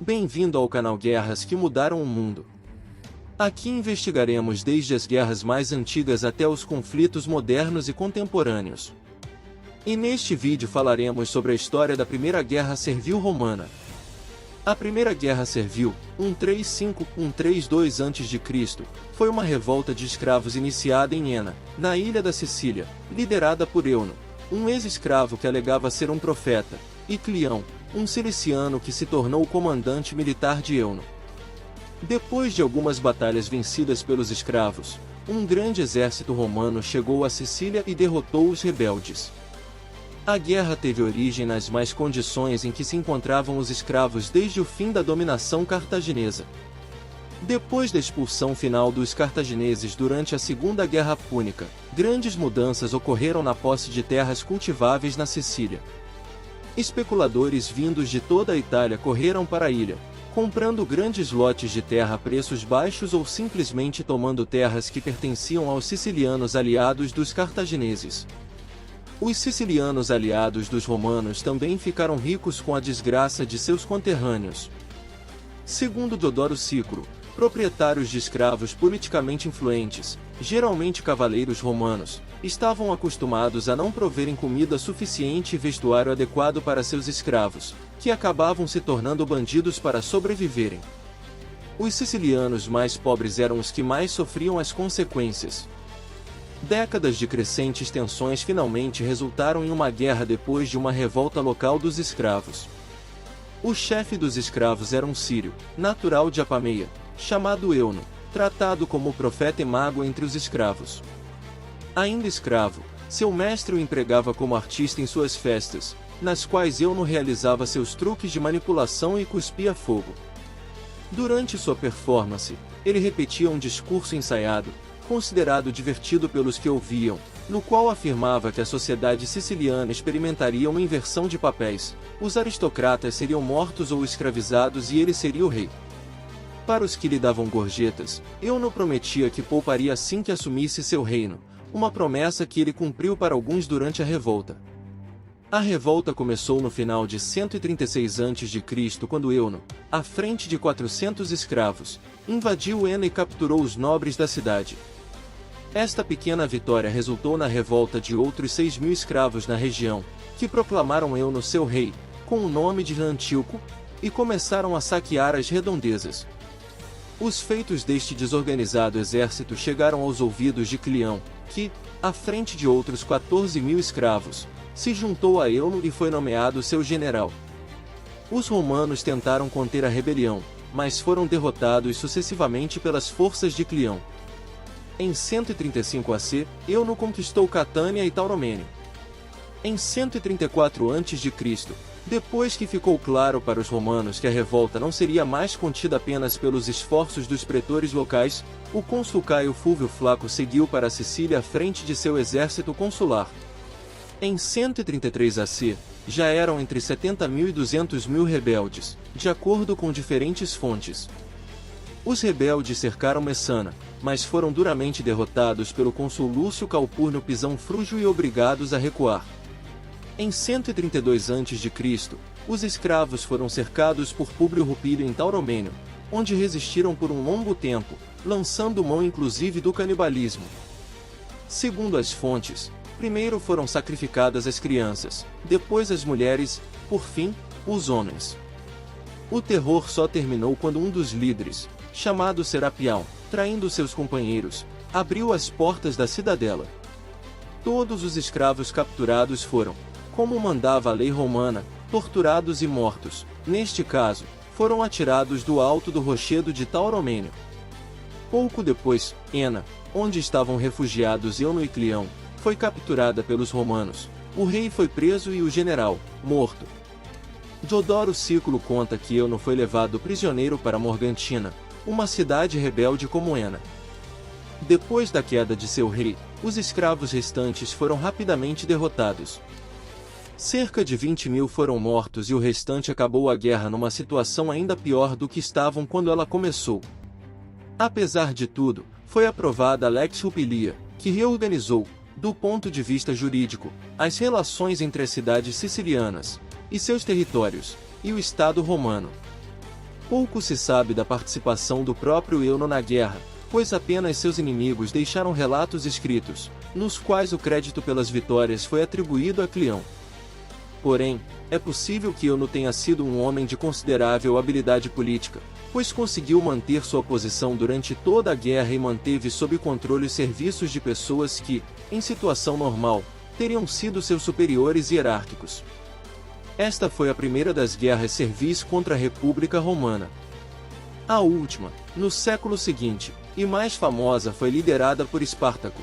Bem-vindo ao canal Guerras que Mudaram o Mundo. Aqui investigaremos desde as guerras mais antigas até os conflitos modernos e contemporâneos. E neste vídeo falaremos sobre a história da Primeira Guerra Servil Romana. A Primeira Guerra Servil, 135-132 a.C., foi uma revolta de escravos iniciada em Enna, na ilha da Sicília, liderada por Euno, um ex-escravo que alegava ser um profeta, e Cleão, um ciliciano que se tornou o comandante militar de Euno. Depois de algumas batalhas vencidas pelos escravos, um grande exército romano chegou à Sicília e derrotou os rebeldes. A guerra teve origem nas más condições em que se encontravam os escravos desde o fim da dominação cartaginesa. Depois da expulsão final dos cartagineses durante a Segunda Guerra Púnica, grandes mudanças ocorreram na posse de terras cultiváveis na Sicília. Especuladores vindos de toda a Itália correram para a ilha, comprando grandes lotes de terra a preços baixos ou simplesmente tomando terras que pertenciam aos sicilianos aliados dos cartagineses. Os sicilianos aliados dos romanos também ficaram ricos com a desgraça de seus conterrâneos. Segundo Diodoro Sícuro, proprietários de escravos politicamente influentes, geralmente cavaleiros romanos, estavam acostumados a não proverem comida suficiente e vestuário adequado para seus escravos, que acabavam se tornando bandidos para sobreviverem. Os sicilianos mais pobres eram os que mais sofriam as consequências. Décadas de crescentes tensões finalmente resultaram em uma guerra depois de uma revolta local dos escravos. O chefe dos escravos era um sírio, natural de Apameia, chamado Euno, tratado como profeta e mago entre os escravos. Ainda escravo, seu mestre o empregava como artista em suas festas, nas quais Euno realizava seus truques de manipulação e cuspia fogo. Durante sua performance, ele repetia um discurso ensaiado, considerado divertido pelos que ouviam, no qual afirmava que a sociedade siciliana experimentaria uma inversão de papéis, os aristocratas seriam mortos ou escravizados e ele seria o rei. Para os que lhe davam gorjetas, Euno prometia que pouparia assim que assumisse seu reino, uma promessa que ele cumpriu para alguns durante a revolta. A revolta começou no final de 136 a.C., quando Euno, à frente de 400 escravos, invadiu Enna e capturou os nobres da cidade. Esta pequena vitória resultou na revolta de outros 6.000 escravos na região, que proclamaram Euno seu rei, com o nome de Antíoco, e começaram a saquear as redondezas. Os feitos deste desorganizado exército chegaram aos ouvidos de Cleão, que, à frente de outros 14.000 escravos, se juntou a Euno e foi nomeado seu general. Os romanos tentaram conter a rebelião, mas foram derrotados sucessivamente pelas forças de Cleão. Em 135 AC, Euno conquistou Catânia e Tauromene. Em 134 a.C., depois que ficou claro para os romanos que a revolta não seria mais contida apenas pelos esforços dos pretores locais, o cônsul Caio Fúvio Flaco seguiu para a Sicília à frente de seu exército consular. Em 133 AC, já eram entre 70.000 e 200.000 rebeldes, de acordo com diferentes fontes. Os rebeldes cercaram Messana, mas foram duramente derrotados pelo cônsul Lúcio Calpurnio Pisão Frúgio e obrigados a recuar. Em 132 a.C., os escravos foram cercados por Públio Rupílio em Tauromênio, onde resistiram por um longo tempo, lançando mão inclusive do canibalismo. Segundo as fontes, primeiro foram sacrificadas as crianças, depois as mulheres, por fim, os homens. O terror só terminou quando um dos líderes, chamado Serapião, traindo seus companheiros, abriu as portas da cidadela. Todos os escravos capturados foram, como mandava a lei romana, torturados e mortos. Neste caso, foram atirados do alto do rochedo de Tauromênio. Pouco depois, Enna, onde estavam refugiados Euno e Cleão, foi capturada pelos romanos. O rei foi preso e o general, morto. Diodoro Sículo conta que Euno foi levado prisioneiro para Morgantina, uma cidade rebelde como Enna. Depois da queda de seu rei, os escravos restantes foram rapidamente derrotados. Cerca de 20.000 foram mortos e o restante acabou a guerra numa situação ainda pior do que estavam quando ela começou. Apesar de tudo, foi aprovada a Lex Rupilia, que reorganizou, do ponto de vista jurídico, as relações entre as cidades sicilianas e seus territórios, e o Estado romano. Pouco se sabe da participação do próprio Euno na guerra, pois apenas seus inimigos deixaram relatos escritos, nos quais o crédito pelas vitórias foi atribuído a Cleão. Porém, é possível que Euno tenha sido um homem de considerável habilidade política, pois conseguiu manter sua posição durante toda a guerra e manteve sob controle os serviços de pessoas que, em situação normal, teriam sido seus superiores hierárquicos. Esta foi a primeira das guerras servis contra a República Romana. A última, no século seguinte, e mais famosa, foi liderada por Espartaco,